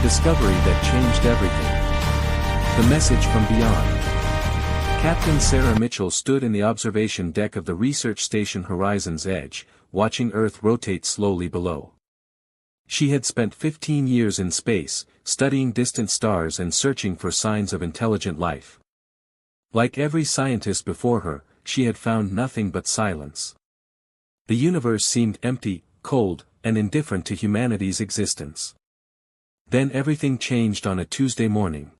A discovery that changed everything. The message from beyond. Captain Sarah Mitchell stood in the observation deck of the research station Horizon's Edge, watching Earth rotate slowly below. She had spent 15 years in space, studying distant stars and searching for signs of intelligent life. Like every scientist before her, she had found nothing but silence. The universe seemed empty, cold, and indifferent to humanity's existence. Then everything changed on a Tuesday morning.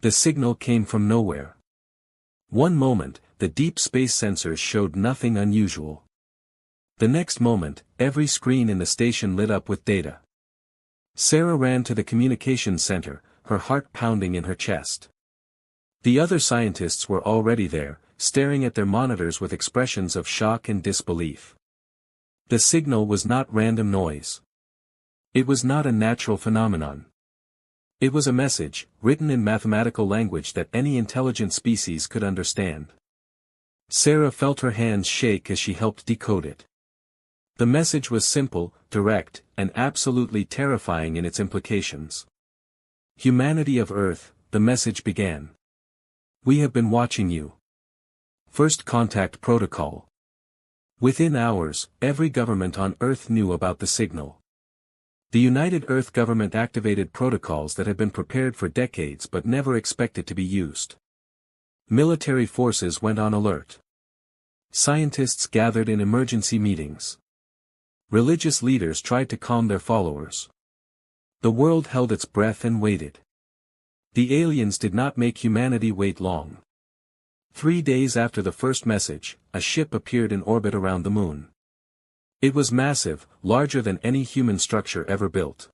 The signal came from nowhere. One moment, the deep space sensors showed nothing unusual. The next moment, every screen in the station lit up with data. Sarah ran to the communications center, her heart pounding in her chest. The other scientists were already there, staring at their monitors with expressions of shock and disbelief. The signal was not random noise. It was not a natural phenomenon. It was a message, written in mathematical language that any intelligent species could understand. Sarah felt her hands shake as she helped decode it. The message was simple, direct, and absolutely terrifying in its implications. Humanity of Earth, the message began. We have been watching you. First Contact Protocol. Within hours, every government on Earth knew about the signal. The United Earth government activated protocols that had been prepared for decades but never expected to be used. Military forces went on alert. Scientists gathered in emergency meetings. Religious leaders tried to calm their followers. The world held its breath and waited. The aliens did not make humanity wait long. 3 days after the first message, a ship appeared in orbit around the moon. It was massive, larger than any human structure ever built.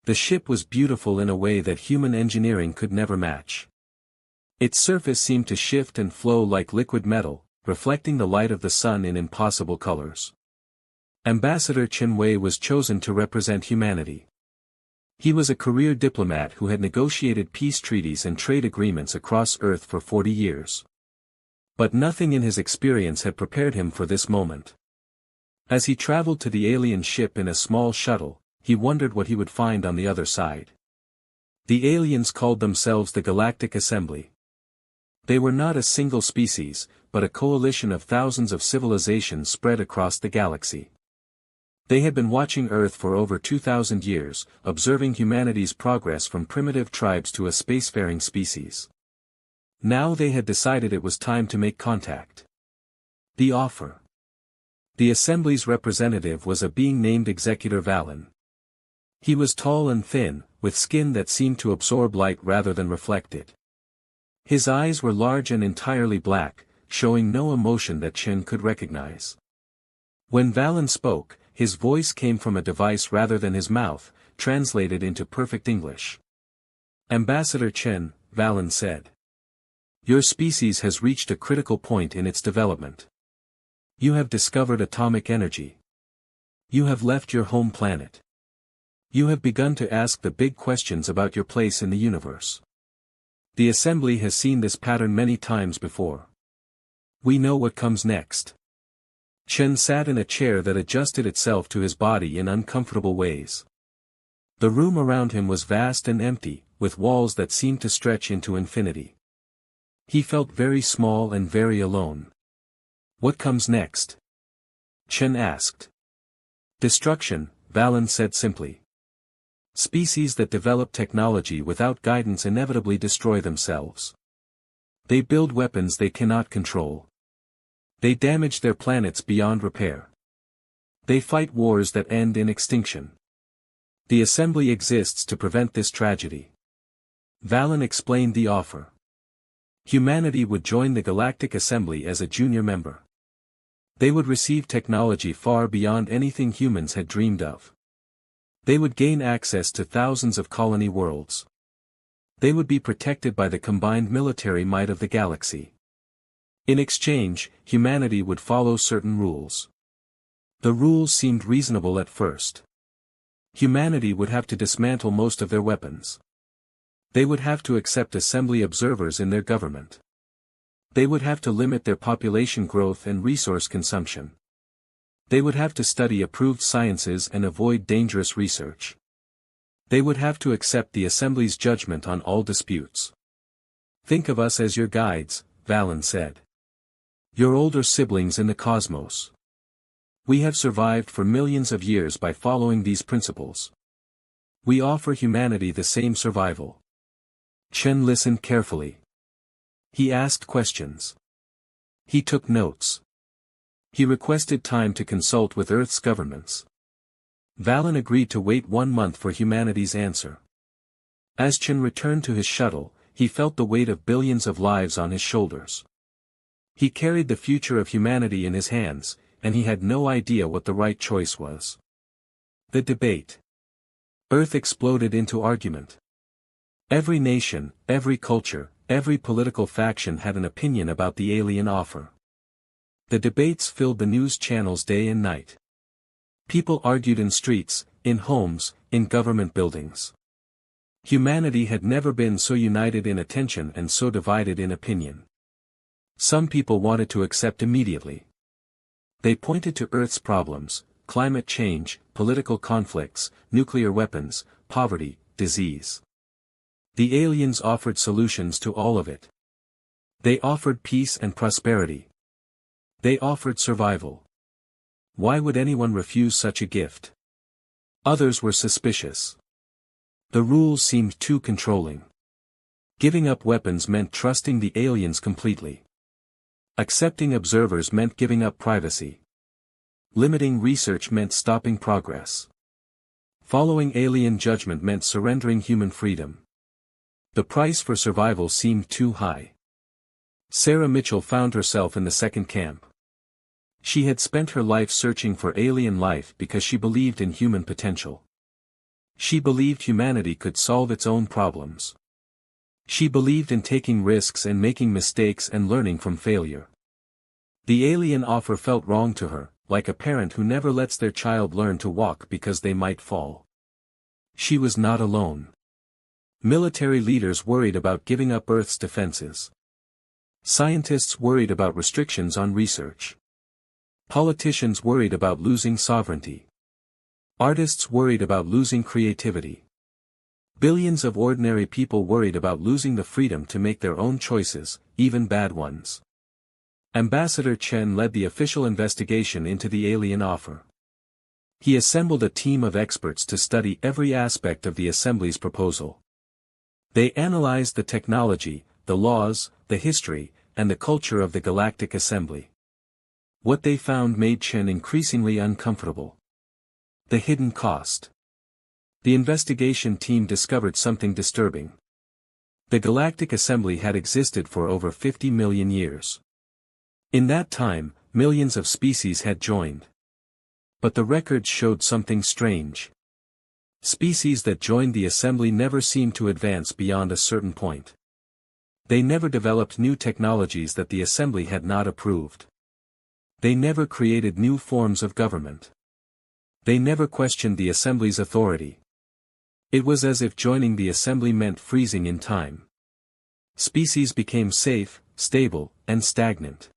The ship was beautiful in a way that human engineering could never match. Its surface seemed to shift and flow like liquid metal, reflecting the light of the sun in impossible colors. Ambassador Chen Wei was chosen to represent humanity. He was a career diplomat who had negotiated peace treaties and trade agreements across Earth for 40 years. But nothing in his experience had prepared him for this moment. As he traveled to the alien ship in a small shuttle, he wondered what he would find on the other side. The aliens called themselves the Galactic Assembly. They were not a single species, but a coalition of thousands of civilizations spread across the galaxy. They had been watching Earth for over 2,000 years, observing humanity's progress from primitive tribes to a spacefaring species. Now they had decided it was time to make contact. The offer. The Assembly's representative was a being named Executor Valen. He was tall and thin, with skin that seemed to absorb light rather than reflect it. His eyes were large and entirely black, showing no emotion that Chen could recognize. When Valen spoke, his voice came from a device rather than his mouth, translated into perfect English. Ambassador Chen, Valen said. Your species has reached a critical point in its development. You have discovered atomic energy. You have left your home planet. You have begun to ask the big questions about your place in the universe. The Assembly has seen this pattern many times before. We know what comes next. Chen sat in a chair that adjusted itself to his body in uncomfortable ways. The room around him was vast and empty, with walls that seemed to stretch into infinity. He felt very small and very alone. What comes next? Chen asked. Destruction, Valen said simply. Species that develop technology without guidance inevitably destroy themselves. They build weapons they cannot control. They damage their planets beyond repair. They fight wars that end in extinction. The Assembly exists to prevent this tragedy. Valen explained the offer. Humanity would join the Galactic Assembly as a junior member. They would receive technology far beyond anything humans had dreamed of. They would gain access to thousands of colony worlds. They would be protected by the combined military might of the galaxy. In exchange, humanity would follow certain rules. The rules seemed reasonable at first. Humanity would have to dismantle most of their weapons. They would have to accept assembly observers in their government. They would have to limit their population growth and resource consumption. They would have to study approved sciences and avoid dangerous research. They would have to accept the Assembly's judgment on all disputes. Think of us as your guides, Valen said. Your older siblings in the cosmos. We have survived for millions of years by following these principles. We offer humanity the same survival. Chen listened carefully. He asked questions. He took notes. He requested time to consult with Earth's governments. Valen agreed to wait 1 month for humanity's answer. As Chen returned to his shuttle, he felt the weight of billions of lives on his shoulders. He carried the future of humanity in his hands, and he had no idea what the right choice was. The debate. Earth exploded into argument. Every nation, every culture, every political faction had an opinion about the alien offer. The debates filled the news channels day and night. People argued in streets, in homes, in government buildings. Humanity had never been so united in attention and so divided in opinion. Some people wanted to accept immediately. They pointed to Earth's problems: climate change, political conflicts, nuclear weapons, poverty, disease. The aliens offered solutions to all of it. They offered peace and prosperity. They offered survival. Why would anyone refuse such a gift? Others were suspicious. The rules seemed too controlling. Giving up weapons meant trusting the aliens completely. Accepting observers meant giving up privacy. Limiting research meant stopping progress. Following alien judgment meant surrendering human freedom. The price for survival seemed too high. Sarah Mitchell found herself in the second camp. She had spent her life searching for alien life because she believed in human potential. She believed humanity could solve its own problems. She believed in taking risks and making mistakes and learning from failure. The alien offer felt wrong to her, like a parent who never lets their child learn to walk because they might fall. She was not alone. Military leaders worried about giving up Earth's defenses. Scientists worried about restrictions on research. Politicians worried about losing sovereignty. Artists worried about losing creativity. Billions of ordinary people worried about losing the freedom to make their own choices, even bad ones. Ambassador Chen led the official investigation into the alien offer. He assembled a team of experts to study every aspect of the Assembly's proposal. They analyzed the technology, the laws, the history, and the culture of the Galactic Assembly. What they found made Chen increasingly uncomfortable. The hidden cost. The investigation team discovered something disturbing. The Galactic Assembly had existed for over 50 million years. In that time, millions of species had joined. But the records showed something strange. Species that joined the Assembly never seemed to advance beyond a certain point. They never developed new technologies that the Assembly had not approved. They never created new forms of government. They never questioned the Assembly's authority. It was as if joining the Assembly meant freezing in time. Species became safe, stable, and stagnant.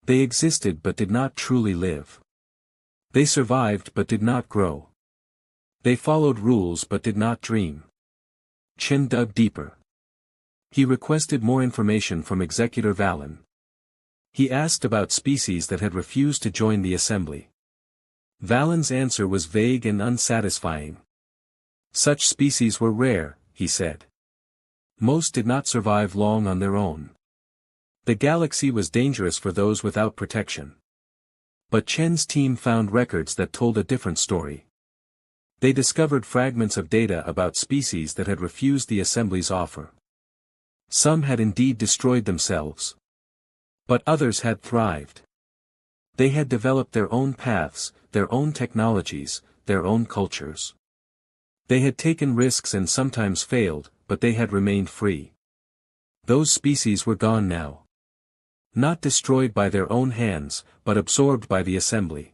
They existed but did not truly live. They survived but did not grow. They followed rules but did not dream. Chen dug deeper. He requested more information from Executor Valen. He asked about species that had refused to join the Assembly. Valen's answer was vague and unsatisfying. Such species were rare, he said. Most did not survive long on their own. The galaxy was dangerous for those without protection. But Chen's team found records that told a different story. They discovered fragments of data about species that had refused the Assembly's offer. Some had indeed destroyed themselves. But others had thrived. They had developed their own paths, their own technologies, their own cultures. They had taken risks and sometimes failed, but they had remained free. Those species were gone now. Not destroyed by their own hands, but absorbed by the Assembly.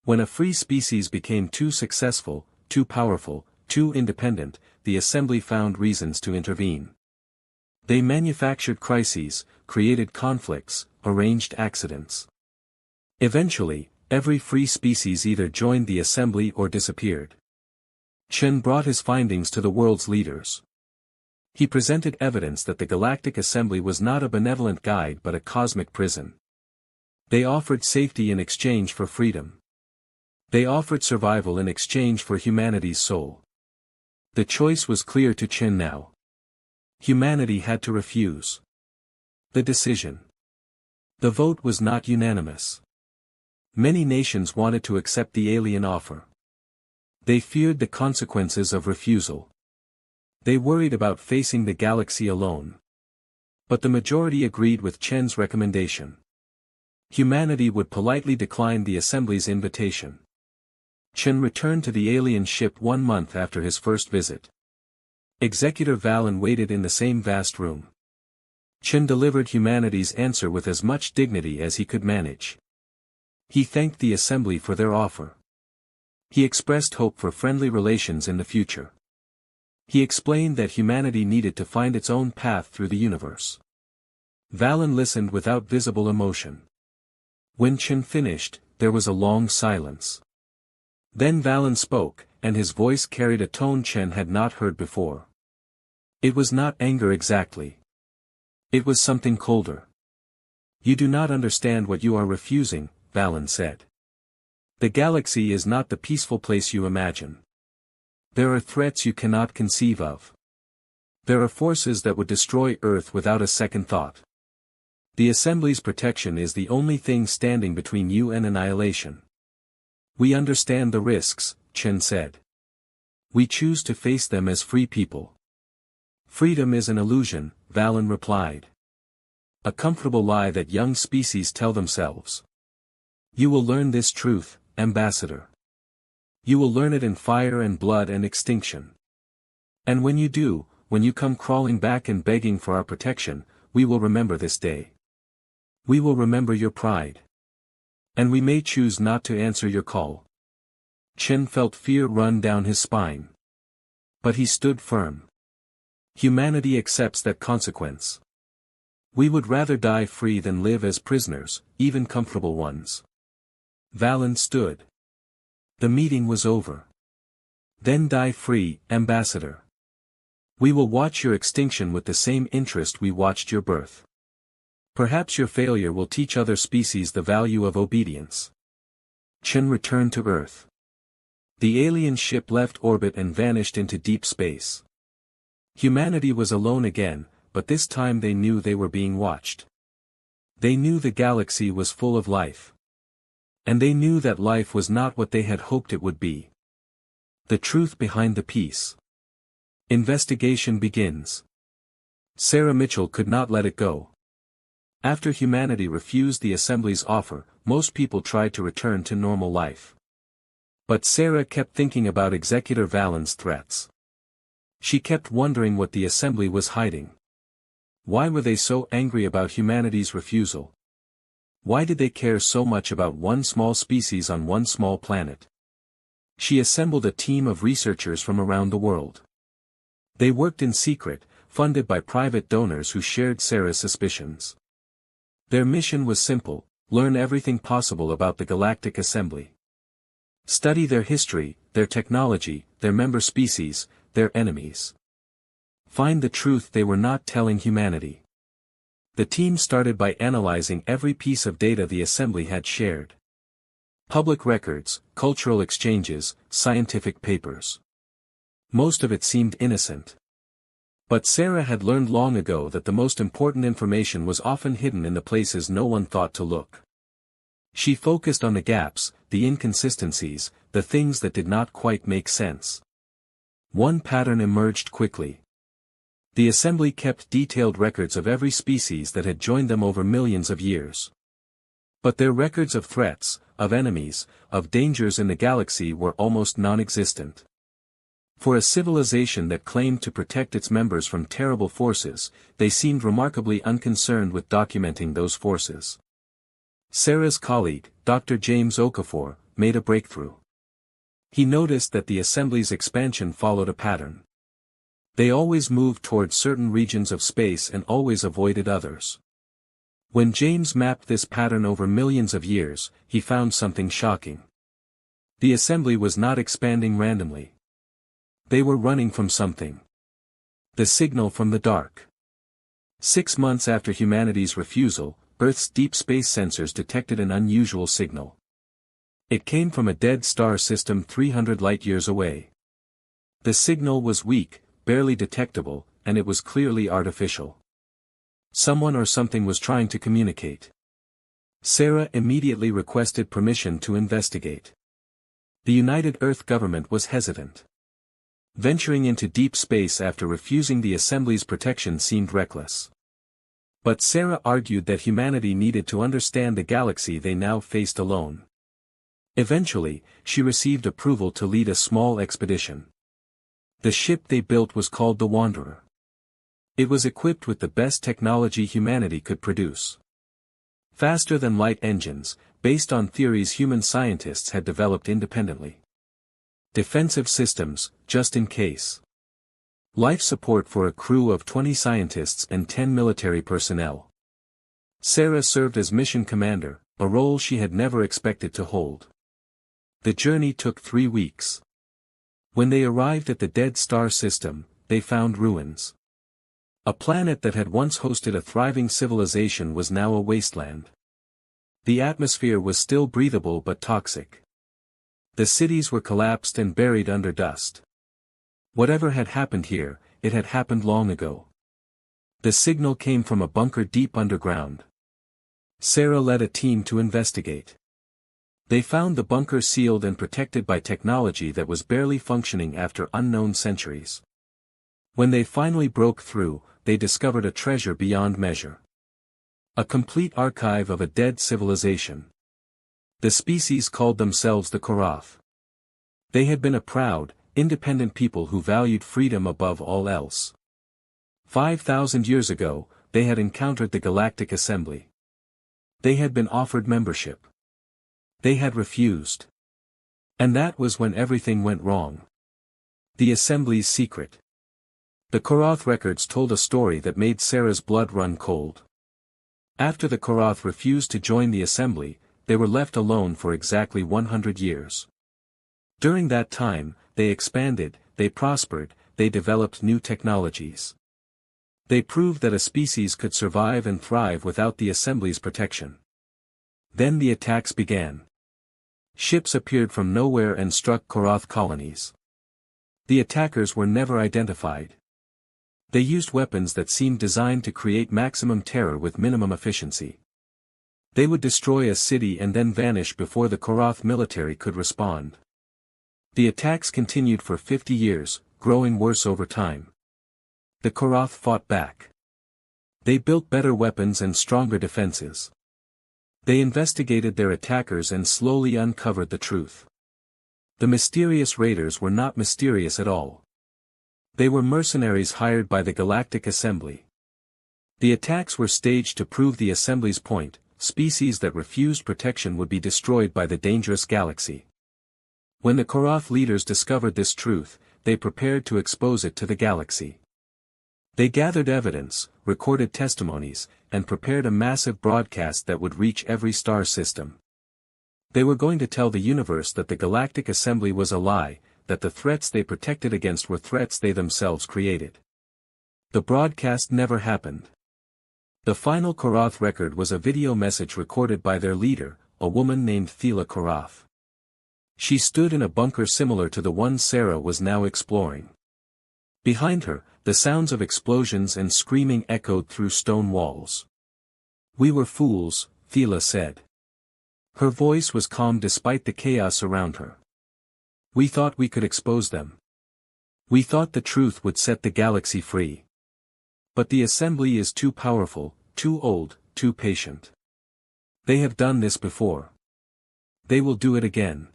When a free species became too successful, too powerful, too independent, the Assembly found reasons to intervene. They manufactured crises, created conflicts, arranged accidents. Eventually, every free species either joined the Assembly or disappeared. Chen brought his findings to the world's leaders. He presented evidence that the Galactic Assembly was not a benevolent guide but a cosmic prison. They offered safety in exchange for freedom. They offered survival in exchange for humanity's soul. The choice was clear to Chen now. Humanity had to refuse. The decision. The vote was not unanimous. Many nations wanted to accept the alien offer. They feared the consequences of refusal. They worried about facing the galaxy alone. But the majority agreed with Chen's recommendation. Humanity would politely decline the Assembly's invitation. Chen returned to the alien ship 1 month after his first visit. Executor Valen waited in the same vast room. Chen delivered humanity's answer with as much dignity as he could manage. He thanked the Assembly for their offer. He expressed hope for friendly relations in the future. He explained that humanity needed to find its own path through the universe. Valen listened without visible emotion. When Chen finished, there was a long silence. Then Valen spoke, and his voice carried a tone Chen had not heard before. It was not anger exactly. It was something colder. You do not understand what you are refusing, Valen said. The galaxy is not the peaceful place you imagine. There are threats you cannot conceive of. There are forces that would destroy Earth without a second thought. The Assembly's protection is the only thing standing between you and annihilation. We understand the risks, Chen said. We choose to face them as free people. Freedom is an illusion, Valen replied. A comfortable lie that young species tell themselves. You will learn this truth, Ambassador. You will learn it in fire and blood and extinction. And when you do, when you come crawling back and begging for our protection, we will remember this day. We will remember your pride. And we may choose not to answer your call. Chen felt fear run down his spine. But he stood firm. Humanity accepts that consequence. We would rather die free than live as prisoners, even comfortable ones. Valen stood. The meeting was over. Then die free, Ambassador. We will watch your extinction with the same interest we watched your birth. Perhaps your failure will teach other species the value of obedience. Chen returned to Earth. The alien ship left orbit and vanished into deep space. Humanity was alone again, but this time they knew they were being watched. They knew the galaxy was full of life. And they knew that life was not what they had hoped it would be. The truth behind the peace. Investigation begins. Sarah Mitchell could not let it go. After humanity refused the Assembly's offer, most people tried to return to normal life. But Sarah kept thinking about Executor Valen's threats. She kept wondering what the Assembly was hiding. Why were they so angry about humanity's refusal? Why did they care so much about one small species on one small planet? She assembled a team of researchers from around the world. They worked in secret, funded by private donors who shared Sarah's suspicions. Their mission was simple: learn everything possible about the Galactic Assembly. Study their history, their technology, their member species, their enemies. Find the truth they were not telling humanity. The team started by analyzing every piece of data the Assembly had shared. Public records, cultural exchanges, scientific papers. Most of it seemed innocent. But Sarah had learned long ago that the most important information was often hidden in the places no one thought to look. She focused on the gaps, the inconsistencies, the things that did not quite make sense. One pattern emerged quickly. The Assembly kept detailed records of every species that had joined them over millions of years. But their records of threats, of enemies, of dangers in the galaxy were almost non-existent. For a civilization that claimed to protect its members from terrible forces, they seemed remarkably unconcerned with documenting those forces. Sarah's colleague, Dr. James Okafor, made a breakthrough. He noticed that the Assembly's expansion followed a pattern. They always moved towards certain regions of space and always avoided others. When James mapped this pattern over millions of years, he found something shocking. The Assembly was not expanding randomly. They were running from something. The signal from the dark. 6 months after humanity's refusal, Earth's deep space sensors detected an unusual signal. It came from a dead star system 300 light-years away. The signal was weak, barely detectable, and it was clearly artificial. Someone or something was trying to communicate. Sarah immediately requested permission to investigate. The United Earth government was hesitant. Venturing into deep space after refusing the Assembly's protection seemed reckless. But Sarah argued that humanity needed to understand the galaxy they now faced alone. Eventually, she received approval to lead a small expedition. The ship they built was called the Wanderer. It was equipped with the best technology humanity could produce. Faster-than-light engines, based on theories human scientists had developed independently. Defensive systems, just in case. Life support for a crew of 20 scientists and 10 military personnel. Sarah served as mission commander, a role she had never expected to hold. The journey took 3 weeks. When they arrived at the dead star system, they found ruins. A planet that had once hosted a thriving civilization was now a wasteland. The atmosphere was still breathable but toxic. The cities were collapsed and buried under dust. Whatever had happened here, it had happened long ago. The signal came from a bunker deep underground. Sarah led a team to investigate. They found the bunker sealed and protected by technology that was barely functioning after unknown centuries. When they finally broke through, they discovered a treasure beyond measure. A complete archive of a dead civilization. The species called themselves the Korath. They had been a proud, independent people who valued freedom above all else. 5,000 years ago, they had encountered the Galactic Assembly. They had been offered membership. They had refused. And that was when everything went wrong. The Assembly's secret. The Korath records told a story that made Sarah's blood run cold. After the Korath refused to join the Assembly, they were left alone for exactly 100 years. During that time, they expanded, they prospered, they developed new technologies. They proved that a species could survive and thrive without the Assembly's protection. Then the attacks began. Ships appeared from nowhere and struck Korath colonies. The attackers were never identified. They used weapons that seemed designed to create maximum terror with minimum efficiency. They would destroy a city and then vanish before the Korath military could respond. The attacks continued for 50 years, growing worse over time. The Korath fought back. They built better weapons and stronger defenses. They investigated their attackers and slowly uncovered the truth. The mysterious raiders were not mysterious at all. They were mercenaries hired by the Galactic Assembly. The attacks were staged to prove the Assembly's point: species that refused protection would be destroyed by the dangerous galaxy. When the Korath leaders discovered this truth, they prepared to expose it to the galaxy. They gathered evidence, recorded testimonies, and prepared a massive broadcast that would reach every star system. They were going to tell the universe that the Galactic Assembly was a lie, that the threats they protected against were threats they themselves created. The broadcast never happened. The final Korath record was a video message recorded by their leader, a woman named Thela Korath. She stood in a bunker similar to the one Sarah was now exploring. Behind her, the sounds of explosions and screaming echoed through stone walls. "We were fools," Thela said. Her voice was calm despite the chaos around her. "We thought we could expose them. We thought the truth would set the galaxy free. But the Assembly is too powerful, too old, too patient. They have done this before. They will do it again.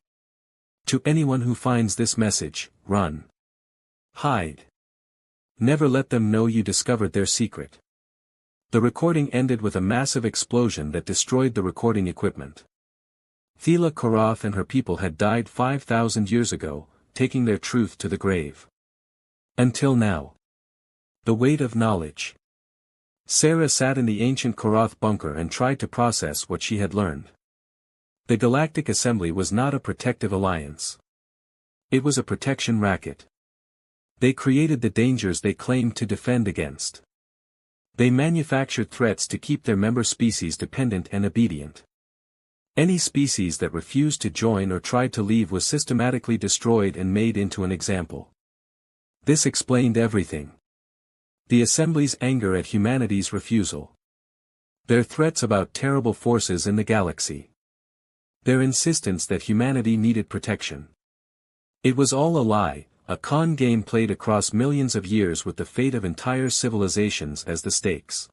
To anyone who finds this message, run. Hide. Never let them know you discovered their secret." The recording ended with a massive explosion that destroyed the recording equipment. Thela Korath and her people had died 5,000 years ago, taking their truth to the grave. Until now. The weight of knowledge. Sarah sat in the ancient Korath bunker and tried to process what she had learned. The Galactic Assembly was not a protective alliance. It was a protection racket. They created the dangers they claimed to defend against. They manufactured threats to keep their member species dependent and obedient. Any species that refused to join or tried to leave was systematically destroyed and made into an example. This explained everything. The Assembly's anger at humanity's refusal. Their threats about terrible forces in the galaxy. Their insistence that humanity needed protection. It was all a lie, a con game played across millions of years with the fate of entire civilizations as the stakes.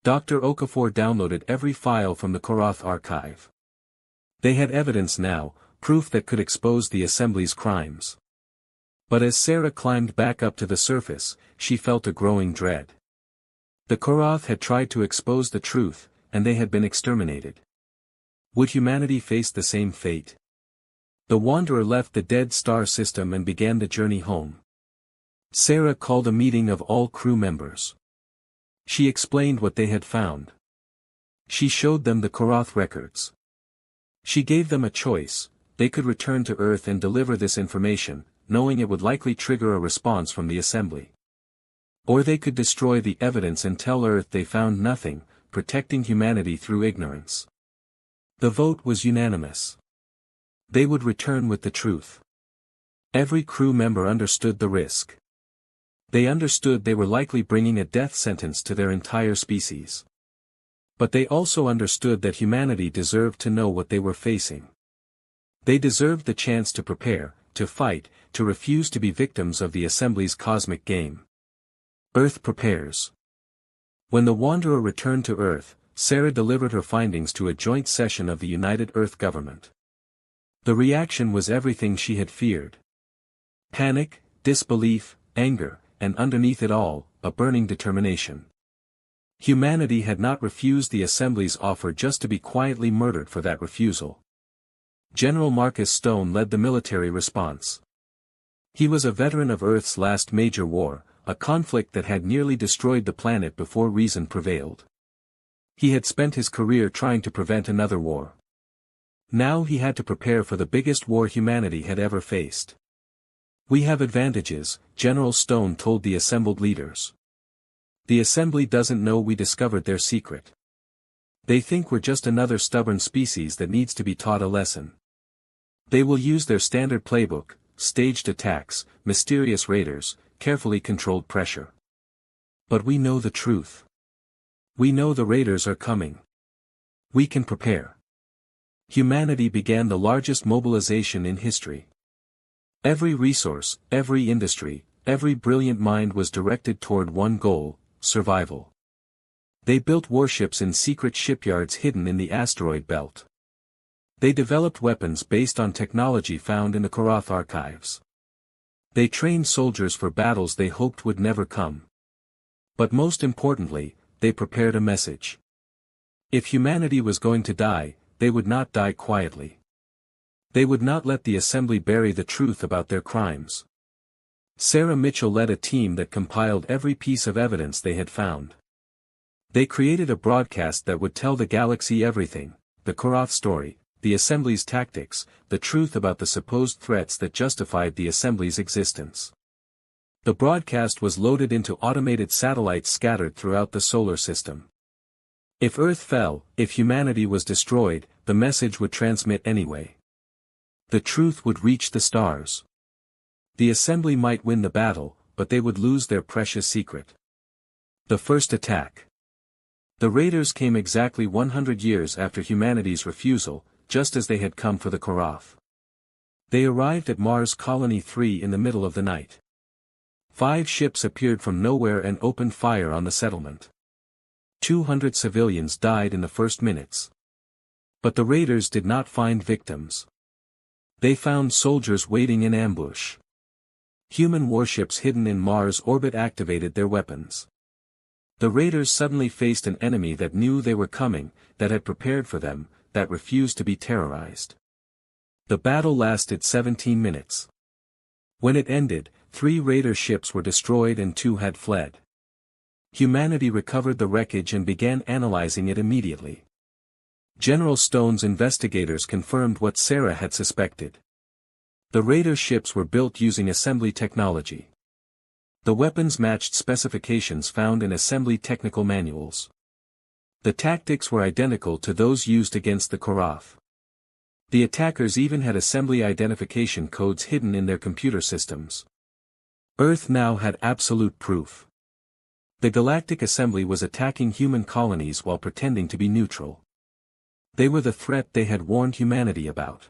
Dr. Okafor downloaded every file from the Korath archive. They had evidence now, proof that could expose the Assembly's crimes. But as Sarah climbed back up to the surface, she felt a growing dread. The Korath had tried to expose the truth, and they had been exterminated. Would humanity face the same fate? The Wanderer left the dead star system and began the journey home. Sarah called a meeting of all crew members. She explained what they had found. She showed them the Korath records. She gave them a choice: they could return to Earth and deliver this information, knowing it would likely trigger a response from the Assembly. Or they could destroy the evidence and tell Earth they found nothing, protecting humanity through ignorance. The vote was unanimous. They would return with the truth. Every crew member understood the risk. They understood they were likely bringing a death sentence to their entire species. But they also understood that humanity deserved to know what they were facing. They deserved the chance to prepare, to fight, to refuse to be victims of the Assembly's cosmic game. Earth prepares. When the Wanderer returned to Earth, Sarah delivered her findings to a joint session of the United Earth Government. The reaction was everything she had feared. Panic, disbelief, anger, and underneath it all, a burning determination. Humanity had not refused the Assembly's offer just to be quietly murdered for that refusal. General Marcus Stone led the military response. He was a veteran of Earth's last major war, a conflict that had nearly destroyed the planet before reason prevailed. He had spent his career trying to prevent another war. Now he had to prepare for the biggest war humanity had ever faced. "We have advantages," General Stone told the assembled leaders. "The Assembly doesn't know we discovered their secret. They think we're just another stubborn species that needs to be taught a lesson. They will use their standard playbook: staged attacks, mysterious raiders, carefully controlled pressure. But we know the truth. We know the raiders are coming. We can prepare." Humanity began the largest mobilization in history. Every resource, every industry, every brilliant mind was directed toward one goal: survival. They built warships in secret shipyards hidden in the asteroid belt. They developed weapons based on technology found in the Korath archives. They trained soldiers for battles they hoped would never come. But most importantly, they prepared a message. If humanity was going to die, they would not die quietly. They would not let the Assembly bury the truth about their crimes. Sarah Mitchell led a team that compiled every piece of evidence they had found. They created a broadcast that would tell the galaxy everything: the Korath story, the Assembly's tactics, the truth about the supposed threats that justified the Assembly's existence. The broadcast was loaded into automated satellites scattered throughout the solar system. If Earth fell, if humanity was destroyed, the message would transmit anyway. The truth would reach the stars. The Assembly might win the battle, but they would lose their precious secret. The first attack. The raiders came exactly 100 years after humanity's refusal, just as they had come for the Korath. They arrived at Mars Colony 3 in the middle of the night. 5 ships appeared from nowhere and opened fire on the settlement. 200 civilians died in the first minutes. But the raiders did not find victims. They found soldiers waiting in ambush. Human warships hidden in Mars orbit activated their weapons. The raiders suddenly faced an enemy that knew they were coming, that had prepared for them, that refused to be terrorized. The battle lasted 17 minutes. When it ended, 3 raider ships were destroyed and 2 had fled. Humanity recovered the wreckage and began analyzing it immediately. General Stone's investigators confirmed what Sarah had suspected. The raider ships were built using Assembly technology. The weapons matched specifications found in assembly technical manuals. The tactics were identical to those used against the Korath. The attackers even had assembly identification codes hidden in their computer systems. Earth now had absolute proof. The Galactic Assembly was attacking human colonies while pretending to be neutral. They were the threat they had warned humanity about.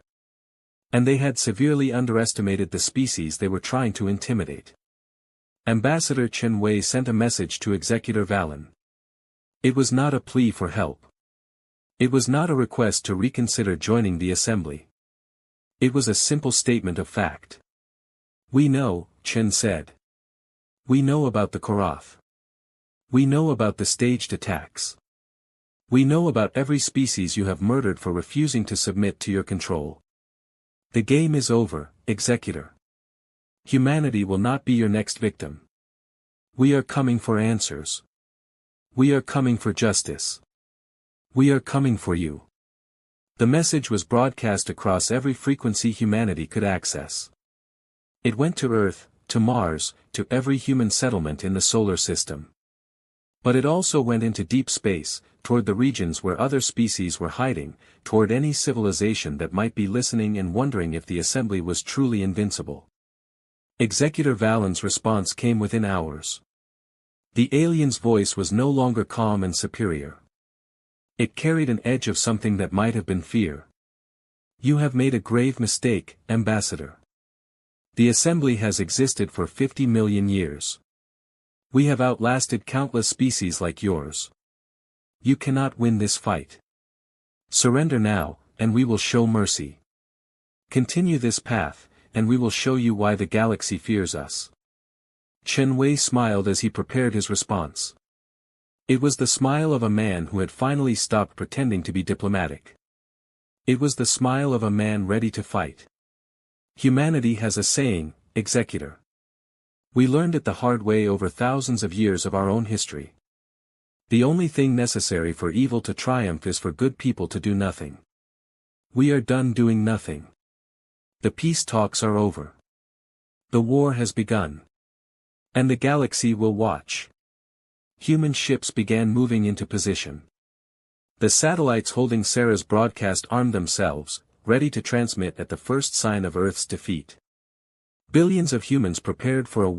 And they had severely underestimated the species they were trying to intimidate. Ambassador Chen Wei sent a message to Executor Valen. It was not a plea for help. It was not a request to reconsider joining the assembly. It was a simple statement of fact. We know, Chen said. We know about the Korath. We know about the staged attacks. We know about every species you have murdered for refusing to submit to your control. The game is over, Executor. Humanity will not be your next victim. We are coming for answers. We are coming for justice. We are coming for you. The message was broadcast across every frequency humanity could access. It went to Earth, to Mars, to every human settlement in the solar system. But it also went into deep space, toward the regions where other species were hiding, toward any civilization that might be listening and wondering if the assembly was truly invincible. Executor Valen's response came within hours. The alien's voice was no longer calm and superior. It carried an edge of something that might have been fear. You have made a grave mistake, Ambassador. The assembly has existed for 50 million years. We have outlasted countless species like yours. You cannot win this fight. Surrender now, and we will show mercy. Continue this path, and we will show you why the galaxy fears us. Chen Wei smiled as he prepared his response. It was the smile of a man who had finally stopped pretending to be diplomatic. It was the smile of a man ready to fight. Humanity has a saying, Executor. We learned it the hard way over thousands of years of our own history. The only thing necessary for evil to triumph is for good people to do nothing. We are done doing nothing. The peace talks are over. The war has begun. And the galaxy will watch. Human ships began moving into position. The satellites holding Sarah's broadcast armed themselves, ready to transmit at the first sign of Earth's defeat. Billions of humans prepared for a